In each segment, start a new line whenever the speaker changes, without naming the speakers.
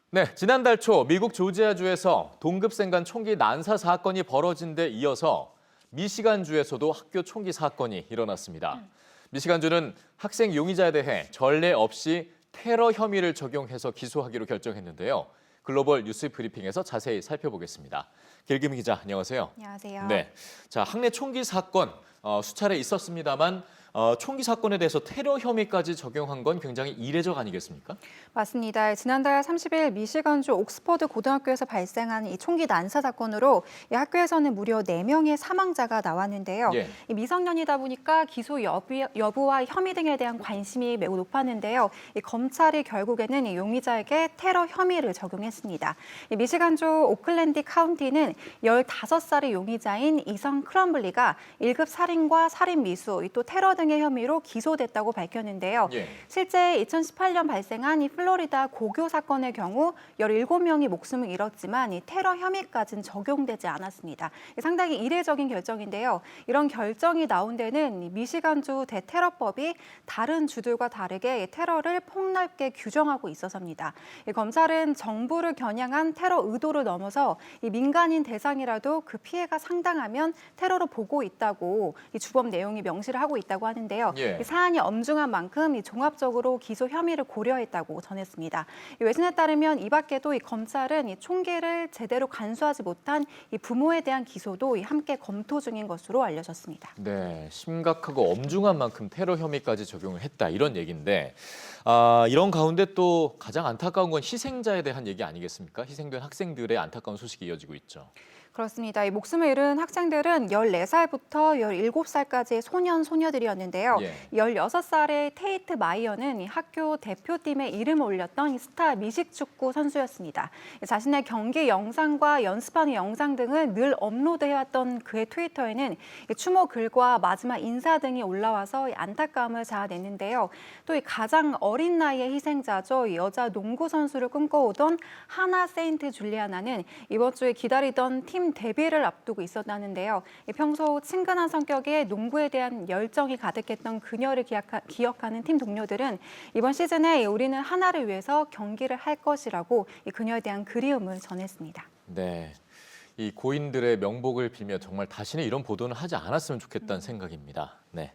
네, 지난달 초 미국 조지아주에서 동급생 간 총기 난사 사건이 벌어진 데 이어서 미시간주에서도 학교 총기 사건이 일어났습니다. 미시간주는 학생 용의자에 대해 전례 없이 테러 혐의를 적용해서 기소하기로 결정했는데요. 글로벌 뉴스 브리핑에서 자세히 살펴보겠습니다. 길금희 기자, 안녕하세요.
안녕하세요.
네, 자 학내 총기 사건 수차례 있었습니다만 총기 사건에 대해서 테러 혐의까지 적용한 건 굉장히 이례적 아니겠습니까?
맞습니다. 지난달 30일 미시간주 옥스퍼드 고등학교에서 발생한 이 총기 난사 사건으로 이 학교에서는 무려 4명의 사망자가 나왔는데요.
예.
이 미성년이다 보니까 기소 여부와 혐의 등에 대한 관심이 매우 높았는데요. 이 검찰이 결국에는 이 용의자에게 테러 혐의를 적용했습니다. 이 미시간주 오클랜드 카운티는 15살의 용의자인 이성 크럼블리가 1급 살인과 살인 미수, 또 테러 등의 혐의로 기소됐다고 밝혔는데요.
예.
실제 2018년 발생한 이 플로리다 고교 사건의 경우 17명이 목숨을 잃었지만 이 테러 혐의까지는 적용되지 않았습니다. 상당히 이례적인 결정인데요. 이런 결정이 나온 데는 이 미시간주 대테러법이 다른 주들과 다르게 이 테러를 폭넓게 규정하고 있어서입니다. 이 검찰은 정부를 겨냥한 테러 의도를 넘어서 이 민간인 대상이라도 그 피해가 상당하면 테러로 보고 있다고 이 주범 내용이 명시를 하고 있다고 하는데요.
예.
이 사안이 엄중한 만큼 이 종합적으로 기소 혐의를 고려했다고 전했습니다. 이 외신에 따르면 이 밖에도 이 검찰은 이 총기를 제대로 간수하지 못한 이 부모에 대한 기소도 함께 검토 중인 것으로 알려졌습니다.
네, 심각하고 엄중한 만큼 테러 혐의까지 적용을 했다 이런 얘기인데 이런 가운데 또 가장 안타까운 건 희생자에 대한 얘기 아니겠습니까? 희생된 학생들의 안타까운 소식이 이어지고 있죠.
그렇습니다. 이 목숨을 잃은 학생들은 14살부터 17살까지의 소년, 소녀들이었는데요.
예.
16살의 테이트 마이어는 이 학교 대표팀에 이름을 올렸던 이 스타 미식축구 선수였습니다. 자신의 경기 영상과 연습하는 영상 등을 늘 업로드해왔던 그의 트위터에는 추모 글과 마지막 인사 등이 올라와서 안타까움을 자아냈는데요. 또 이 가장 어린 나이의 희생자죠. 이 여자 농구 선수를 꿈꿔오던 하나 세인트 줄리아나는 이번 주에 기다리던 팀 데뷔를 앞두고 있었다는데요. 평소 친근한 성격에 농구에 대한 열정이 가득했던 그녀를 기억하는 팀 동료들은 이번 시즌에 우리는 하나를 위해서 경기를 할 것이라고 그녀에 대한 그리움을 전했습니다.
네, 이 고인들의 명복을 빌며 정말 다시는 이런 보도는 하지 않았으면 좋겠다는 생각입니다. 네.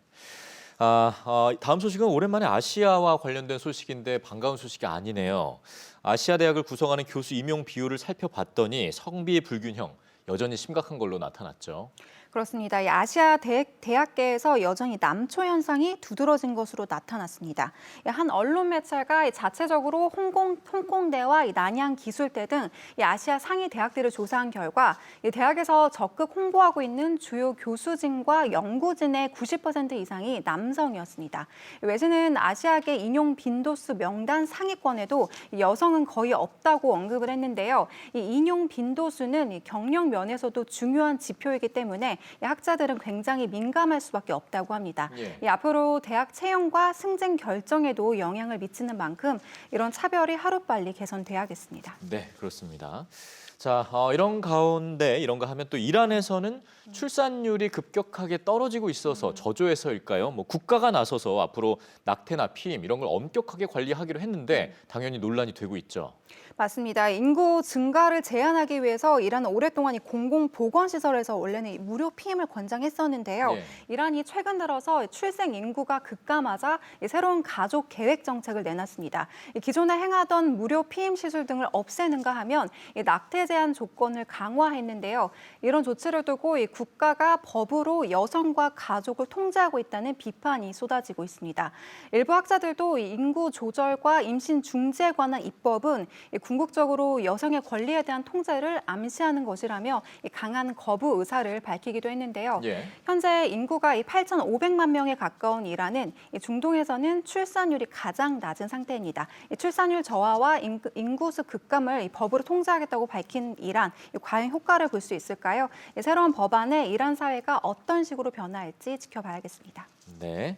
다음 소식은 오랜만에 아시아와 관련된 소식인데 반가운 소식이 아니네요. 아시아 대학을 구성하는 교수 임용 비율을 살펴봤더니 성비 불균형 여전히 심각한 걸로 나타났죠.
그렇습니다. 이 아시아 대학계에서 여전히 남초 현상이 두드러진 것으로 나타났습니다. 한 언론 매체가 자체적으로 홍콩대와 난양 기술대 등 아시아 상위 대학들을 조사한 결과 이 대학에서 적극 홍보하고 있는 주요 교수진과 연구진의 90% 이상이 남성이었습니다. 외신은 아시아계 인용 빈도수 명단 상위권에도 여성은 거의 없다고 언급을 했는데요. 이 인용 빈도수는 경영 면에서도 중요한 지표이기 때문에 학자들은 굉장히 민감할 수밖에 없다고 합니다.
예.
앞으로 대학 채용과 승진 결정에도 영향을 미치는 만큼 이런 차별이 하루빨리 개선돼야겠습니다.
네, 그렇습니다. 자, 이런 가운데 이런가 하면 또 이란에서는 출산율이 급격하게 떨어지고 있어서 저조해서일까요? 뭐 국가가 나서서 앞으로 낙태나 피임 이런 걸 엄격하게 관리하기로 했는데 당연히 논란이 되고 있죠.
맞습니다. 인구 증가를 제한하기 위해서 이란은 오랫동안 이 공공보건시설에서 원래는 무료 피임을 권장했었는데요.
예.
이란이 최근 들어서 출생 인구가 급감하자 새로운 가족 계획 정책을 내놨습니다. 기존에 행하던 무료 피임 시술 등을 없애는가 하면 낙태 제한 조건을 강화했는데요. 이런 조치를 두고 국가가 법으로 여성과 가족을 통제하고 있다는 비판이 쏟아지고 있습니다. 일부 학자들도 인구 조절과 임신 중지에 관한 입법은 궁극적으로 여성의 권리에 대한 통제를 암시하는 것이라며 강한 거부 의사를 밝히기도 했는데요.
예.
현재 인구가 8,500만 명에 가까운 이란은 중동에서는 출산율이 가장 낮은 상태입니다. 출산율 저하와 인구수 급감을 법으로 통제하겠다고 밝힌 이란, 과연 효과를 볼 수 있을까요? 새로운 법안에 이란 사회가 어떤 식으로 변화할지 지켜봐야겠습니다.
네.